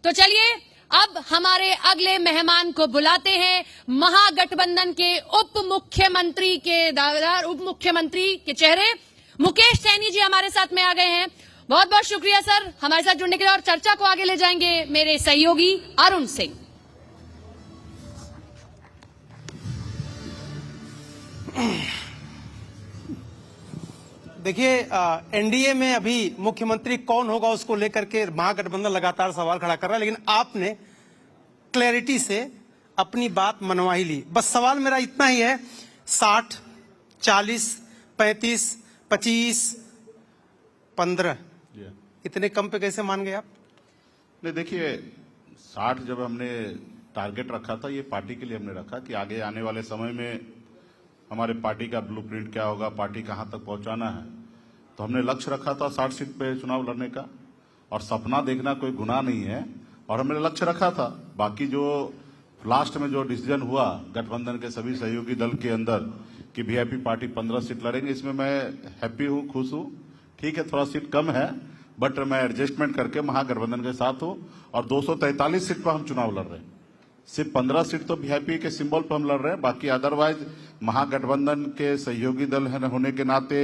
तो चलिए अब हमारे अगले मेहमान को बुलाते हैं। महागठबंधन के उप मुख्यमंत्री के दावेदार, उप मुख्यमंत्री के चेहरे मुकेश सैनी जी हमारे साथ में आ गए हैं। बहुत बहुत शुक्रिया सर हमारे साथ जुड़ने के लिए। और चर्चा को आगे ले जाएंगे मेरे सहयोगी अरुण सिंह। देखिए, एनडीए में अभी मुख्यमंत्री कौन होगा उसको लेकर के महागठबंधन लगातार सवाल खड़ा कर रहा है, लेकिन आपने क्लैरिटी से अपनी बात मनवा ही ली। बस सवाल मेरा इतना ही है, 60, 40, 35, 25, 15 इतने कम पे कैसे मान गए आप? नहीं, देखिए 60 जब हमने टारगेट रखा था, ये पार्टी के लिए हमने रखा कि आगे आने वाले समय में हमारे पार्टी का ब्लूप्रिंट क्या होगा, पार्टी कहां तक पहुंचाना है। तो हमने लक्ष्य रखा था 60 सीट पे चुनाव लड़ने का, और सपना देखना कोई गुनाह नहीं है, और हमने लक्ष्य रखा था। बाकी जो लास्ट में जो डिसीजन हुआ गठबंधन के सभी सहयोगी दल के अंदर कि वीआईपी पार्टी 15 सीट लड़ेंगे, इसमें मैं हैप्पी हूं, खुश हूं। ठीक है, थोड़ा सीट कम है, बट मैं एडजस्टमेंट करके महागठबंधन के साथ हूं, और 243 सीट पर हम चुनाव लड़ रहे हैं। सिर्फ 15 सीट तो वीआईपी के सिंबल पर हम लड़ रहे हैं, बाकी अदरवाइज महागठबंधन के सहयोगी दल होने के नाते,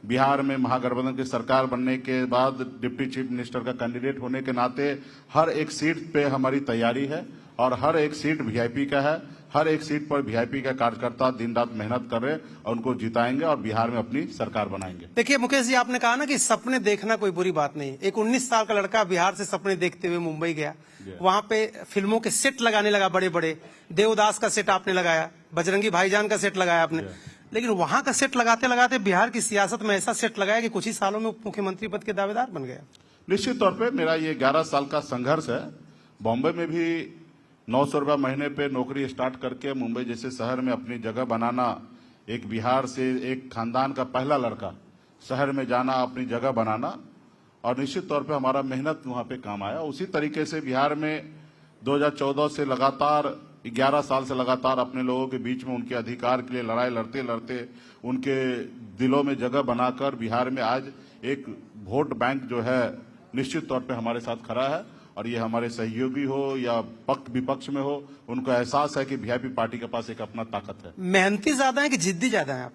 बिहार में महागठबंधन की सरकार बनने के बाद डिप्टी चीफ मिनिस्टर का कैंडिडेट होने के नाते हर एक सीट पे हमारी तैयारी है, और हर एक सीट वीआईपी का है। हर एक सीट पर वीआईपी का कार्यकर्ता दिन रात मेहनत कर रहे हैं, और उनको जिताएंगे और बिहार में अपनी सरकार बनाएंगे। देखिए मुकेश जी, आपने कहा ना कि सपने देखना कोई बुरी बात नहीं। एक 19 साल का लड़का बिहार से सपने देखते हुए मुंबई गया, वहां पे फिल्मों के सेट लगाने लगा, बड़े बड़े देवदास का सेट आपने लगाया, बजरंगी भाईजान का सेट लगाया आपने, लेकिन वहां का सेट लगाते लगाते बिहार की सियासत में ऐसा सेट लगाया कि कुछ ही सालों में उप मुख्यमंत्री पद के दावेदार बन गया। निश्चित तौर पर मेरा ये 11 साल का संघर्ष है। बॉम्बे में भी 900 रुपया महीने पे नौकरी स्टार्ट करके मुंबई जैसे शहर में अपनी जगह बनाना, एक बिहार से एक खानदान का पहला लड़का शहर में जाना, अपनी जगह बनाना, और निश्चित तौर पे हमारा मेहनत वहां पे काम आया। उसी तरीके से बिहार में 2014 से लगातार 11 साल से लगातार अपने लोगों के बीच में उनके अधिकार के लिए लड़ाई लड़ते लड़ते उनके दिलों में जगह बनाकर बिहार में आज एक वोट बैंक जो है निश्चित तौर पे हमारे साथ खड़ा है। और ये हमारे सहयोगी हो या पक्ष विपक्ष में हो, उनको एहसास है कि वीआईपी पार्टी के पास एक अपना ताकत है। मेहनती ज्यादा है कि जिद्दी ज्यादा है आप?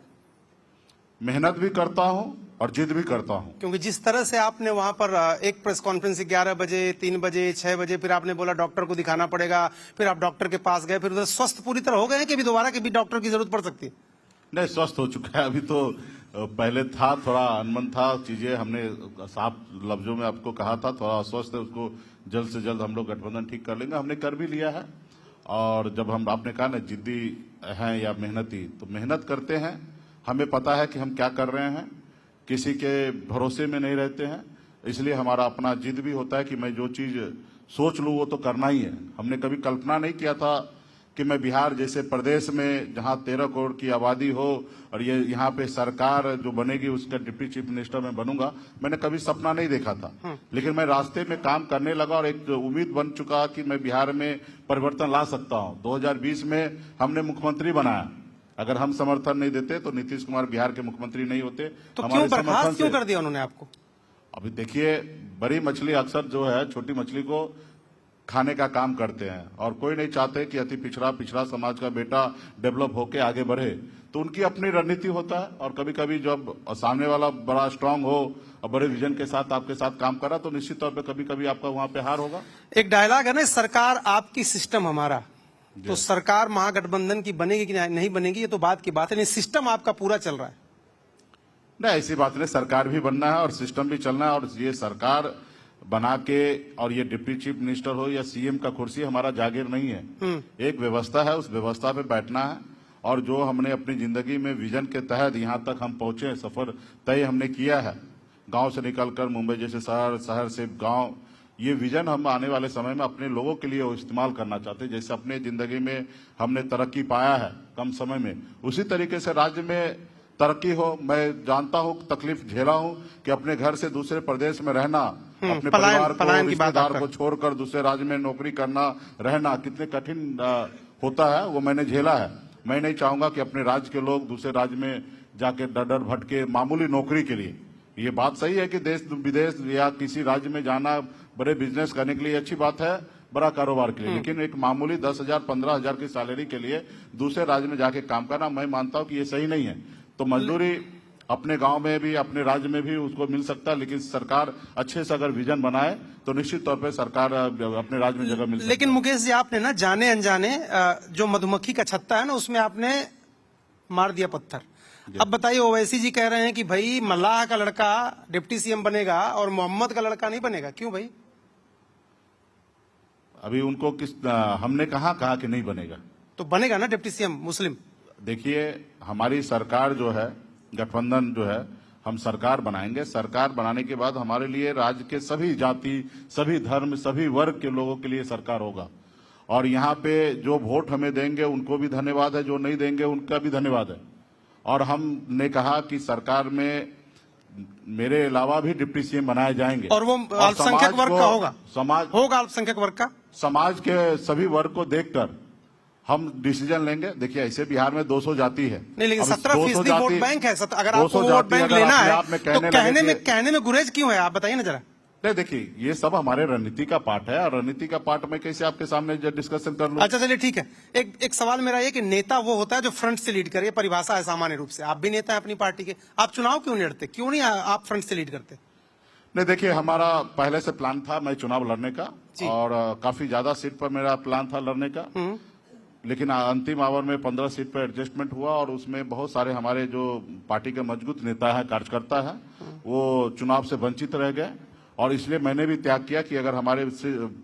मेहनत भी करता हूं और जिद भी करता हूं। क्योंकि जिस तरह से आपने वहां पर एक प्रेस कॉन्फ्रेंस 11 बजे, 3 बजे, 6 बजे, फिर आपने बोला डॉक्टर को दिखाना पड़ेगा, फिर आप डॉक्टर के पास गए, फिर उधर स्वस्थ पूरी तरह हो गए कि अभी दोबारा के भी डॉक्टर की जरूरत पड़ सकती है? नहीं, स्वस्थ हो चुका है। अभी तो पहले था, थोड़ा अनमन था, चीजें हमने साफ लफ्जों में आपको कहा था, थोड़ा अस्वस्थ है, उसको जल्द से जल्द हम लोग गठबंधन ठीक कर लेंगे। हमने कर भी लिया है। और जब हम आपने कहा ना जिद्दी हैं या मेहनती, तो मेहनत करते हैं, हमें पता है कि हम क्या कर रहे हैं, किसी के भरोसे में नहीं रहते हैं। इसलिए हमारा अपना जिद भी होता है कि मैं जो चीज सोच लूं वो तो करना ही है। हमने कभी कल्पना नहीं किया था कि मैं बिहार जैसे प्रदेश में जहां 13 करोड़ की आबादी हो और ये यहाँ पे सरकार जो बनेगी उसका डिप्टी चीफ मिनिस्टर में बनूंगा, मैंने कभी सपना नहीं देखा था। लेकिन मैं रास्ते में काम करने लगा और एक उम्मीद बन चुका कि मैं बिहार में परिवर्तन ला सकता हूं। 2020 में हमने मुख्यमंत्री बनाया। अगर हम समर्थन नहीं देते तो नीतीश कुमार बिहार के मुख्यमंत्री नहीं होते। तो क्यों बर्खास्त क्यों कर दिया उन्होंने आपको? अभी देखिए, बड़ी मछली अक्सर जो है छोटी मछली को खाने का काम करते हैं, और कोई नहीं चाहते कि अति पिछड़ा समाज का बेटा डेवलप होके आगे बढ़े। तो उनकी अपनी रणनीति होता है, और कभी कभी जब सामने वाला बड़ा स्ट्रांग हो और बड़े विजन के साथ आपके साथ काम करा, तो निश्चित तौर पे कभी कभी आपका वहां पे हार होगा। एक डायलॉग है ना, सरकार आपकी सिस्टम हमारा। तो सरकार महागठबंधन की बनेगी कि नहीं बनेगी ये तो बात की बात है, लेकिन सिस्टम आपका पूरा चल रहा है। नहीं, ऐसी बात नहीं, सरकार भी बनना है और सिस्टम भी चलना है। और ये सरकार बना के, और ये डिप्टी चीफ मिनिस्टर हो या सीएम का कुर्सी हमारा जागीर नहीं है। एक व्यवस्था है, उस व्यवस्था पे बैठना है। और जो हमने अपनी जिंदगी में विजन के तहत यहाँ तक हम पहुंचे, सफर तय हमने किया है, गांव से निकलकर मुंबई जैसे शहर, शहर से गांव, ये विजन हम आने वाले समय में अपने लोगों के लिए इस्तेमाल करना चाहते हैं। जैसे अपने जिंदगी में हमने तरक्की पाया है कम समय में, उसी तरीके से राज्य में तरक्की हो। मैं जानता हूं, तकलीफ झेला हूं कि अपने घर से दूसरे प्रदेश में रहना, अपने परिवार को, रिश्तेदार को छोड़कर दूसरे राज्य में नौकरी करना, रहना कितने कठिन होता है, वो मैंने झेला है। मैं नहीं चाहूंगा कि अपने राज्य के लोग दूसरे राज्य में जाके डर भटके मामूली नौकरी के लिए। ये बात सही है कि देश विदेश या किसी राज्य में जाना बड़े बिजनेस करने के लिए अच्छी बात है, बड़ा कारोबार के लिए, लेकिन एक मामूली 10,000 15,000 की सैलरी के लिए दूसरे राज्य में जाके काम करना, मैं मानता हूं कि ये सही नहीं है। तो मजदूरी अपने गांव में भी, अपने राज्य में भी उसको मिल सकता है, लेकिन सरकार अच्छे से अगर विजन बनाए तो निश्चित तौर पे सरकार अपने राज्य में जगह मिल सकती है। लेकिन मुकेश जी, आपने ना जाने अनजाने जो मधुमक्खी का छत्ता है ना, उसमें आपने मार दिया पत्थर। अब बताइए, ओवैसी जी कह रहे हैं कि भाई मल्लाह का लड़का डिप्टी सीएम बनेगा और मोहम्मद का लड़का नहीं बनेगा। क्यों भाई? अभी उनको हमने कहा कि नहीं बनेगा, तो बनेगा ना डिप्टी सीएम मुस्लिम। देखिए, हमारी सरकार जो है, गठबंधन जो है, हम सरकार बनाएंगे। सरकार बनाने के बाद हमारे लिए राज्य के सभी जाति, सभी धर्म, सभी वर्ग के लोगों के लिए सरकार होगा। और यहाँ पे जो वोट हमें देंगे उनको भी धन्यवाद है, जो नहीं देंगे उनका भी धन्यवाद है। और हमने कहा कि सरकार में मेरे अलावा भी डिप्टी सीएम बनाए जाएंगे, और वो अल्पसंख्यक वर्ग का होगा, समाज होगा अल्पसंख्यक वर्ग का। समाज के सभी वर्ग को देखकर हम डिसीजन लेंगे। देखिए, ऐसे बिहार में 200 जाति है, नहीं, लेकिन 17% वोट बैंक है। अगर आपको 200 वोट बैंक जाति लेना अगर है अपने आप तो कहने में गुरेज क्यों है? आप बताइए ना जरा। नहीं, देखिए, ये सब हमारे रणनीति का पार्ट है, और रणनीति का पार्ट मैं कैसे आपके सामने डिस्कशन कर लूं? अच्छा, चलिए ठीक है। एक सवाल मेरा ये कि नेता वो होता है जो फ्रंट से लीड करे, परिभाषा है सामान्य रूप से। आप भी नेता है अपनी पार्टी के, आप चुनाव क्यों नहीं लड़ते? क्यों नहीं आप फ्रंट से लीड करते? नहीं, देखिए, हमारा पहले से प्लान था मैं चुनाव लड़ने का, और काफी ज्यादा सीट पर मेरा प्लान था लड़ने का, लेकिन अंतिम आवर में 15 सीट पर एडजस्टमेंट हुआ, और उसमें बहुत सारे हमारे जो पार्टी के मजबूत नेता है, कार्यकर्ता है, वो चुनाव से वंचित रह गए। और इसलिए मैंने भी त्याग किया कि अगर हमारे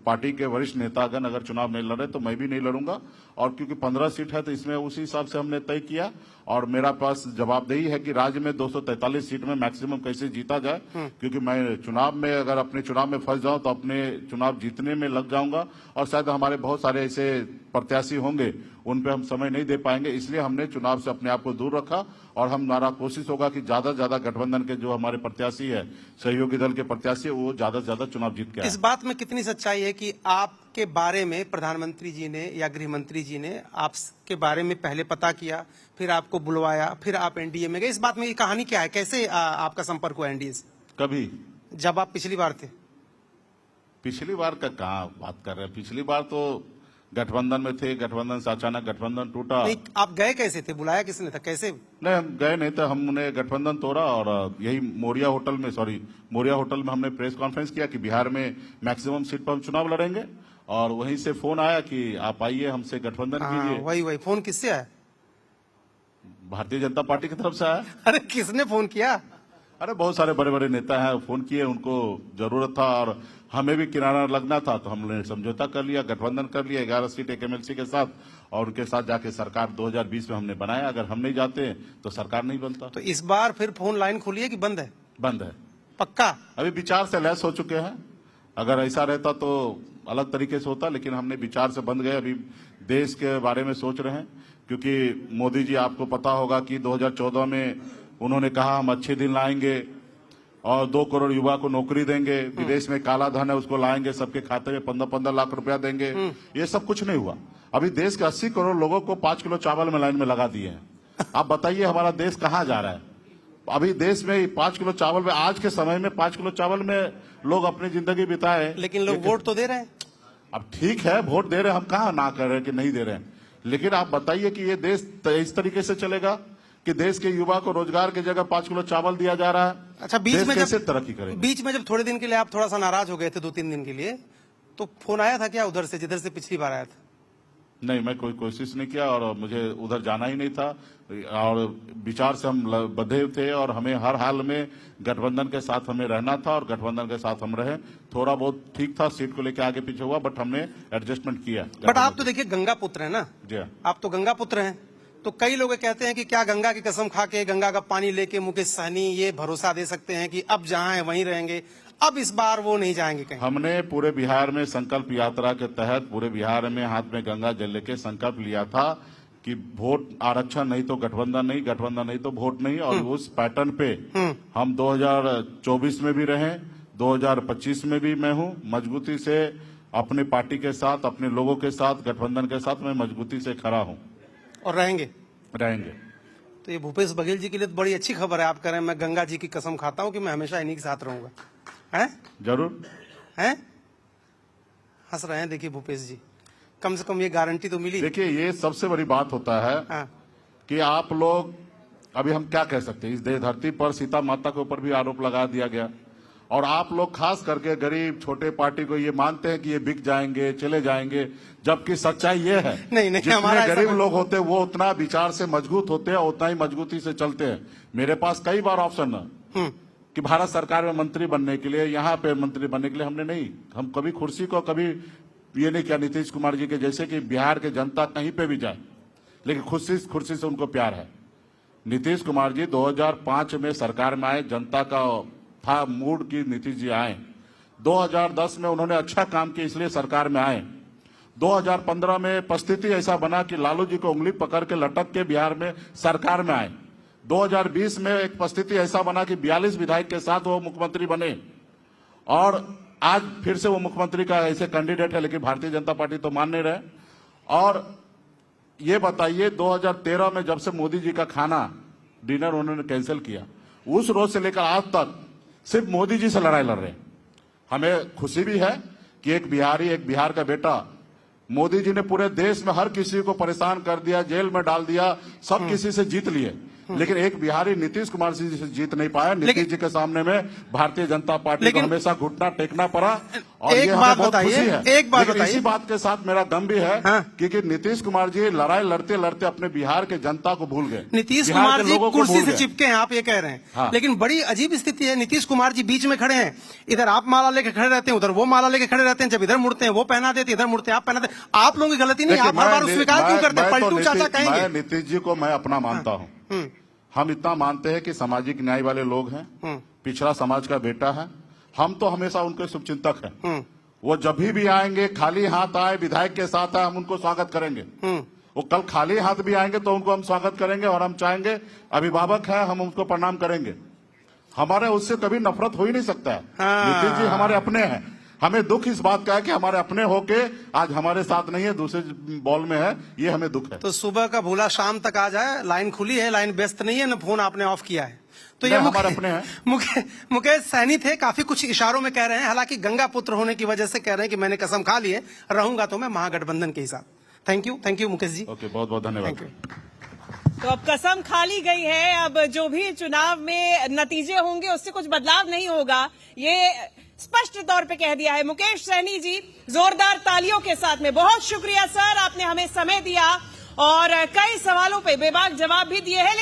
पार्टी के वरिष्ठ नेतागण अगर चुनाव नहीं लड़े तो मैं भी नहीं लड़ूंगा। और क्योंकि 15 सीट है तो इसमें उसी हिसाब से हमने तय किया, और मेरा पास जवाबदेही है कि राज्य में 243 सीट में मैक्सिमम कैसे जीता जाए, क्योंकि मैं चुनाव में अगर अपने चुनाव में फंस जाऊं तो अपने चुनाव जीतने में लग जाऊंगा, और शायद हमारे बहुत सारे ऐसे प्रत्याशी होंगे उन पे हम समय नहीं दे पाएंगे। इसलिए हमने चुनाव से अपने आप को दूर रखा, और हमारा कोशिश होगा कि ज्यादा से ज्यादा गठबंधन के जो हमारे प्रत्याशी है, सहयोगी दल के प्रत्याशी, वो ज्यादा से ज्यादा चुनाव जीत के आए। इस बात में कितनी सच्चाई है कि आपके बारे में प्रधानमंत्री जी ने या गृह मंत्री जी ने आपके बारे में पहले पता किया, फिर आपको बुलवाया, फिर आप एनडीए में गए? इस बात में ये कहानी क्या है? कैसे आपका संपर्क हुआ एनडीए से? कभी, जब आप पिछली बार थे। पिछली बार का कहाँ बात कर रहे हैं? पिछली बार तो गठबंधन में थे, गठबंधन से अचानक गठबंधन टूटा। नहीं, आप गए कैसे थे? बुलाया किसने था? कैसे? नहीं, हम गए नहीं थे, हमने गठबंधन तोड़ा, और यही मोरिया होटल में हमने प्रेस कॉन्फ्रेंस किया कि बिहार में मैक्सिमम सीट पर हम चुनाव लड़ेंगे, और वहीं से फोन आया कि आप आइए हमसे गठबंधन कीजिए। वही फोन किससे आया? भारतीय जनता पार्टी की तरफ से आया। अरे किसने फोन किया? अरे बहुत सारे बड़े बड़े नेता हैं, फोन किए, उनको जरूरत था और हमें भी किनारा लगना था, तो हमने समझौता कर लिया, गठबंधन कर लिया 11 सीट एक एमएलसी के साथ, और उनके साथ जाके सरकार 2020 में हमने बनाया। अगर हम नहीं जाते तो सरकार नहीं बनता। तो इस बार फिर फोन लाइन खुली है कि बंद है? बंद है, पक्का? अभी विचार से लैस हो चुके हैं। अगर ऐसा रहता तो अलग तरीके से होता, लेकिन हमने विचार से बंद गए। अभी देश के बारे में सोच रहे हैं, क्योंकि मोदी जी, आपको पता होगा कि 2014 में उन्होंने कहा हम अच्छे दिन लाएंगे और 2 करोड़ युवा को नौकरी देंगे, विदेश में काला धन है उसको लाएंगे, सबके खाते में 15-15 लाख रुपया देंगे। ये सब कुछ नहीं हुआ। अभी देश के 80 करोड़ लोगों को 5 किलो चावल में लाइन में लगा दिए हैं। आप बताइए हमारा देश कहाँ जा रहा है? अभी देश में 5 किलो चावल में, आज के समय में 5 किलो चावल में लोग अपनी जिंदगी बिताए। लेकिन लोग वोट तो दे रहे हैं। अब ठीक है, वोट दे रहे हैं, हम कहाँ ना कर रहे हैं कि नहीं दे रहे हैं, लेकिन आप बताइए कि ये देश इस तरीके से चलेगा कि देश के युवा को रोजगार की जगह 5 किलो चावल दिया जा रहा है? अच्छा, बीच में कैसे तरक्की करेंगे? बीच में जब थोड़े दिन के लिए आप थोड़ा सा नाराज हो गए थे, 2-3 दिन के लिए, तो फोन आया था क्या उधर से, जिधर से पिछली बार आया था? नहीं, मैं कोई कोशिश नहीं किया, और मुझे उधर जाना ही नहीं था, और विचार से हम बंधे थे, और हमें हर हाल में गठबंधन के साथ हमें रहना था, और गठबंधन के साथ हम रहे। थोड़ा बहुत ठीक था, सीट को लेकर आगे पीछे हुआ, बट हमने एडजस्टमेंट किया। बट आप तो देखिए गंगा पुत्र है ना जी, आप तो गंगा पुत्र हैं। तो कई लोग कहते हैं कि क्या गंगा की कसम खा के, गंगा का पानी लेके मुकेश सहनी ये भरोसा दे सकते हैं कि अब जहां है वहीं रहेंगे, अब इस बार वो नहीं जाएंगे कहीं? हमने पूरे बिहार में संकल्प यात्रा के तहत पूरे बिहार में हाथ में गंगा जल लेके संकल्प लिया था कि वोट आरक्षण नहीं तो गठबंधन नहीं, गठबंधन नहीं तो वोट नहीं, और उस पैटर्न पे हम 2024 में भी रहे, 2025 में भी मैं हूं मजबूती से अपने पार्टी के साथ, अपने लोगों के साथ, गठबंधन के साथ मैं मजबूती से खड़ा हूं, और रहेंगे। रहेंगे। तो ये भूपेश बघेल जी के लिए तो बड़ी अच्छी खबर है। आप कह रहे हैं मैं गंगा जी की कसम खाता हूं कि मैं हमेशा इन्हीं के साथ रहूंगा। हैं? जरूर। हैं? हंस रहे हैं देखिए भूपेश जी, कम से कम ये गारंटी तो मिली। देखिए, ये सबसे बड़ी बात होता है हाँ। कि आप लोग, अभी हम क्या कह सकते हैं, इस देश धरती पर सीता माता के ऊपर भी आरोप लगा दिया गया, और आप लोग खास करके गरीब छोटे पार्टी को ये मानते हैं कि ये बिक जाएंगे, चले जाएंगे, जबकि सच्चाई ये है नहीं, जितने हमारा ऐसा गरीब लोग होते हैं वो उतना विचार से मजबूत होते हैं, उतना ही मजबूती से चलते हैं। मेरे पास कई बार ऑप्शन है कि भारत सरकार में मंत्री बनने के लिए, यहाँ पे मंत्री बनने के लिए हमने नहीं, हम कभी कुर्सी को कभी ये नहीं किया नीतीश कुमार जी के जैसे कि बिहार के जनता कहीं पे भी जाए, लेकिन कुर्सी से उनको प्यार है। नीतीश कुमार जी 2005 में सरकार में आए, जनता का था मूड की नीतीश जी आए। 2010 में उन्होंने अच्छा काम किया इसलिए सरकार में आए। 2015 में परिस्थिति ऐसा बना कि लालू जी को उंगली पकड़ के लटक के बिहार में सरकार में आए। 2020 में एक परिस्थिति ऐसा बना कि 42 विधायक के साथ वो मुख्यमंत्री बने, और आज फिर से वो मुख्यमंत्री का ऐसे कैंडिडेट है, लेकिन भारतीय जनता पार्टी तो मान नहीं रहे। और ये बताइए 2013 में जब से मोदी जी का खाना डिनर उन्होंने कैंसिल किया, उस रोज से लेकर आज तक सिर्फ मोदी जी से लड़ाई लड़ रहे हैं। हमें खुशी भी है कि एक बिहार का बेटा, मोदी जी ने पूरे देश में हर किसी को परेशान कर दिया, जेल में डाल दिया, सब किसी से जीत लिए, लेकिन एक बिहारी नीतीश कुमार जी से जीत नहीं पाया। नीतीश जी के सामने में भारतीय जनता पार्टी को हमेशा घुटना टेकना पड़ा, और एक ये बात हमें बहुत बताइए, खुशी है। एक बात लेकिन बताइए, इसी बात के साथ मेरा गम भी है हाँ। क्योंकि नीतीश कुमार जी लड़ाई लड़ते लड़ते अपने बिहार के जनता को भूल गए। नीतीश बिहार कुमार के जी लोगों को कुर्सी भूल से गए। चिपके हैं, आप ये कह रहे हैं। हाँ। लेकिन बड़ी अजीब स्थिति है, नीतीश कुमार जी बीच में खड़े हैं, इधर आप माला लेके खड़े रहते हैं, उधर वो माला लेके खड़े रहते हैं, जब इधर मुड़ते हैं वो पहना देते, इधर मुड़ते हैं आप पहना देते। आप लोगों की गलती नहीं, आप हर बार स्वीकार क्यों करते हैं? पलटू चाचा कहेंगे। मैं नीतीश जी को मैं अपना मानता हूँ। हम इतना मानते हैं कि सामाजिक न्याय वाले लोग हैं, पिछड़ा समाज का बेटा है, हम तो हमेशा उनके शुभचिंतक हैं। वो जब भी आएंगे, खाली हाथ आए, विधायक के साथ आए, हम उनको स्वागत करेंगे। वो कल खाली हाथ भी आएंगे तो उनको हम स्वागत करेंगे, और हम चाहेंगे अभिभावक है, हम उनको प्रणाम करेंगे। हमारे उससे कभी नफरत हो ही नहीं सकता है। नीतीश जी हमारे अपने हैं। हमें दुख इस बात का है कि हमारे अपने होके आज हमारे साथ नहीं है, दूसरे बॉल में है, ये हमें दुख है। तो सुबह का भूला शाम तक आ जाए, लाइन खुली है, लाइन व्यस्त नहीं है, न फोन आपने ऑफ किया है। तो ये हमारे अपने हैं। मुकेश सैनी थे, काफी कुछ इशारों में कह रहे हैं, हालांकि गंगा पुत्र होने की वजह से कह रहे हैं कि मैंने कसम खा ली है, रहूंगा तो मैं महागठबंधन के हिसाब। Thank you Mukesh ji. Okay, बहुत बहुत धन्यवाद। Thank you. तो अब कसम खा ली गई है, अब जो भी चुनाव में नतीजे होंगे उससे कुछ बदलाव नहीं होगा, ये स्पष्ट तौर पे कह दिया है मुकेश सैनी जी। जोरदार तालियों के साथ में बहुत शुक्रिया सर, आपने हमें समय दिया और कई सवालों पे बेबाक जवाब भी दिए हैं।